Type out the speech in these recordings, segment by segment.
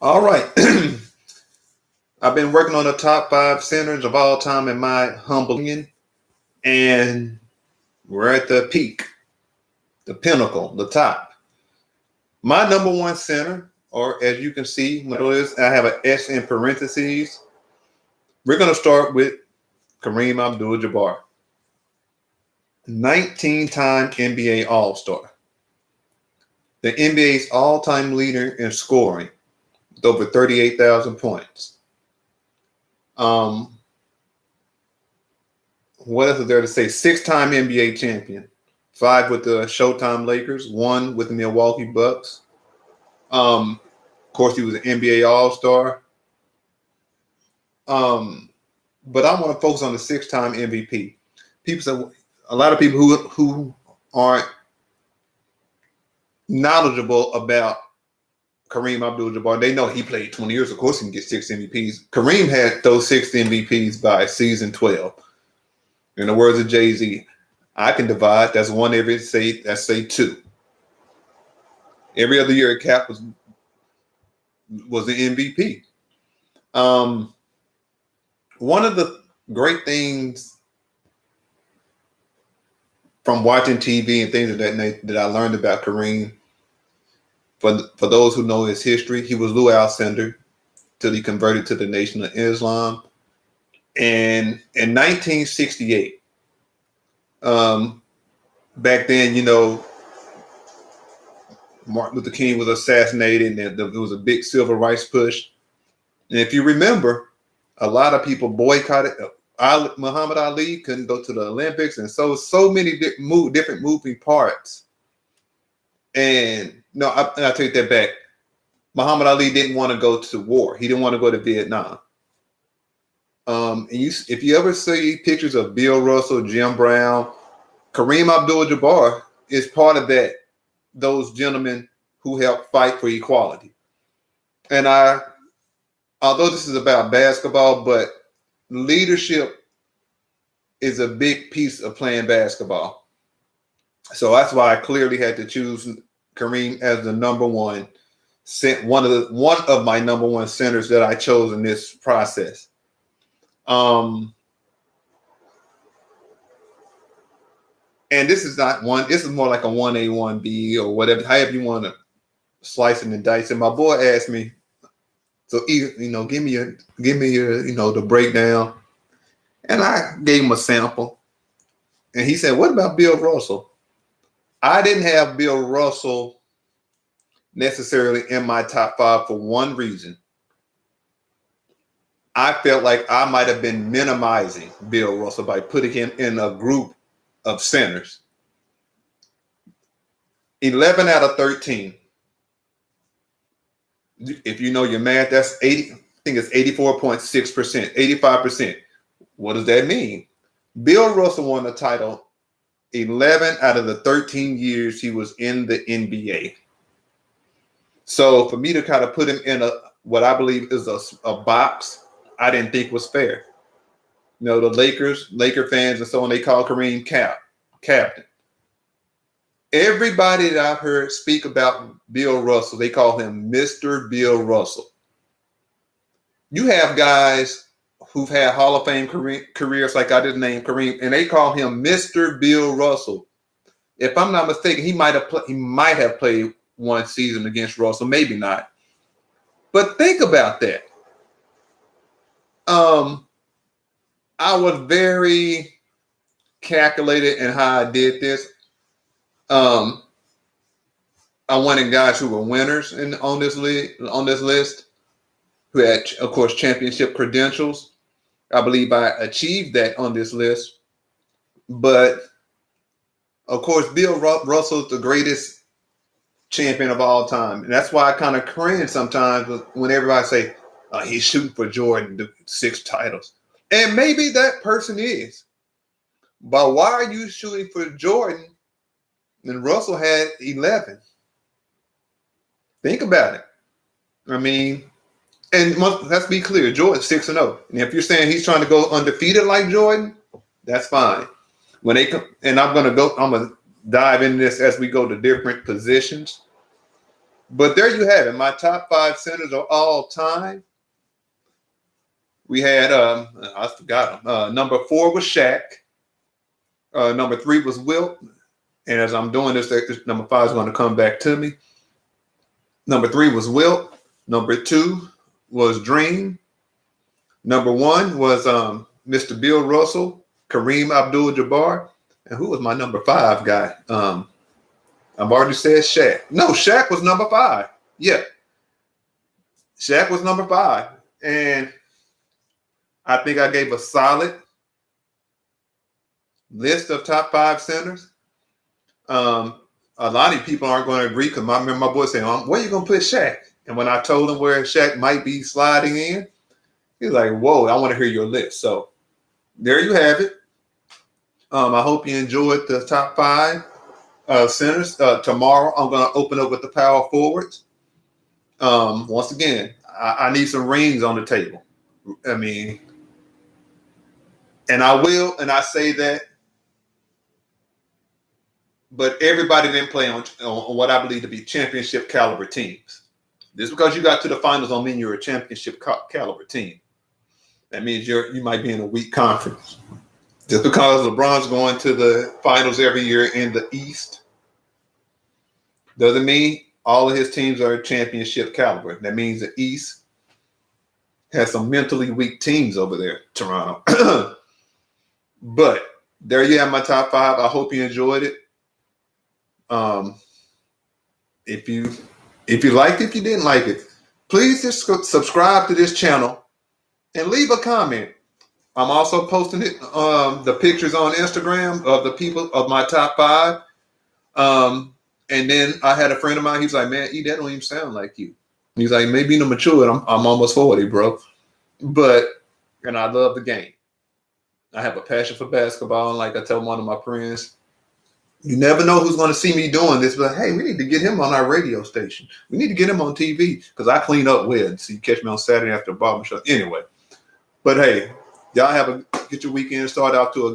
All right. I've been working on the top five centers of all time in my humble opinion, and we're at the peak, the pinnacle, the top. My number one center, or as you can see, what it is, I have an S in parentheses. We're going to start with Kareem Abdul-Jabbar, 19-time NBA All-Star, the NBA's all-time leader in scoring with over 38,000 points. Um, what else is there to say? Six-time NBA champion, five with the Showtime Lakers, one with the Milwaukee Bucks. Of course, he was an NBA All-Star. Um, but I want to focus on the six-time MVP. People say a lot of people who aren't knowledgeable about Kareem Abdul-Jabbar, they know he played 20 years. Of course, he can get six MVPs. Kareem had those six MVPs by season 12. In the words of Jay-Z, I can divide. That's one every say. That's say two. Every other year, Cap was the MVP. Um, One of the great things from watching TV and things of that I learned about Kareem, for those who know his history, he was Lou Alcindor till he converted to the Nation of Islam. And in 1968, back then, Martin Luther King was assassinated, and there was a big civil rights push. And if you remember, a lot of people boycotted. Muhammad Ali couldn't go to the Olympics, and so many different moving parts. And no, I take that back. Muhammad Ali didn't want to go to war. He didn't want to go to Vietnam. And if you ever see pictures of Bill Russell, Jim Brown, Kareem Abdul-Jabbar is part of those gentlemen who helped fight for equality. And although this is about basketball, but leadership is a big piece of playing basketball. So that's why I clearly had to choose Kareem as the number one, one of my number one centers that I chose in this process. And this is not one. This is more like a 1A, 1B, or whatever, however you want to slice it and dice it. My boy asked me, so give me your the breakdown, and I gave him a sample, and he said, "What about Bill Russell?" I didn't have Bill Russell necessarily in my top five for one reason. I felt like I might have been minimizing Bill Russell by putting him in a group of centers. 11 out of 13. If you know your math, that's 80. I think it's 84.6%, 85%. What does that mean? Bill Russell won the title 11 out of the 13 years he was in the NBA. So for me to kind of put him in what I believe is a box, I didn't think was fair. The Laker fans and so on, they call Kareem captain. Everybody that I've heard speak about Bill Russell, they call him Mr. Bill Russell. You have guys who've had Hall of Fame careers, like I just named Kareem, and they call him Mr. Bill Russell. If I'm not mistaken, he might have played one season against Russell, maybe not. But think about that. I was very calculated in how I did this. I wanted guys who were winners on this list, who had, of course, championship credentials. I believe I achieved that on this list. But, of course, Bill Russell is the greatest champion of all time. And that's why I kind of cringe sometimes when everybody say, he's shooting for Jordan to 6 titles. And maybe that person is. But why are you shooting for Jordan and Russell had 11? Think about it. I mean, and let's be clear, Jordan's 6-0. And if you're saying he's trying to go undefeated like Jordan, that's fine. When they come, and I'm gonna dive into this as we go to different positions. But there you have it. My top 5 centers of all time. We had I forgot him. Number 4 was Shaq. Number 3 was Wilt. And as I'm doing this number 5 is going to come back to me. Number 3 was Wilt. Number 2 was Dream. Number 1 was Mr. Bill Russell, Kareem Abdul-Jabbar. And who was my number 5 guy? I've already said Shaq. No, Shaq was number 5. Yeah. Shaq was number 5. And I think I gave a solid list of top 5 centers. A lot of people aren't going to agree because I remember my boy saying, where are you going to put Shaq? And when I told him where Shaq might be sliding in, he's like, whoa, I want to hear your list. So there you have it. I hope you enjoyed the top 5 centers. Tomorrow, I'm going to open up with the power forwards. Once again, I need some rings on the table. I mean, and I will, and I say that, but everybody didn't play on what I believe to be championship caliber teams. Just because you got to the finals don't mean you're a championship caliber team. That means you might be in a weak conference. Just because LeBron's going to the finals every year in the East doesn't mean all of his teams are championship caliber. That means the East has some mentally weak teams over there, Toronto. But there you have my top 5. I hope you enjoyed it. If you liked it, if you didn't like it, please just subscribe to this channel and leave a comment. I'm also posting it, the pictures on Instagram of the people of my top 5. And then I had a friend of mine. He's like, man, that don't even sound like you. He's like, maybe you're mature. I'm almost 40, bro. And I love the game. I have a passion for basketball. And like I tell one of my friends, you never know who's going to see me doing this. But hey, we need to get him on our radio station. We need to get him on TV because I clean up well. So you catch me on Saturday after the barbershop. Anyway, but hey, y'all get your weekend started off to a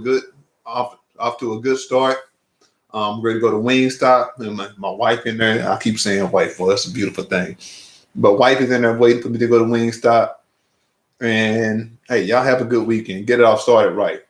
good start. I'm ready to go to Wingstop. And my wife in there. I keep saying wife. Well, that's a beautiful thing. But wife is in there waiting for me to go to Wingstop. And hey, y'all have a good weekend. Get it off started right.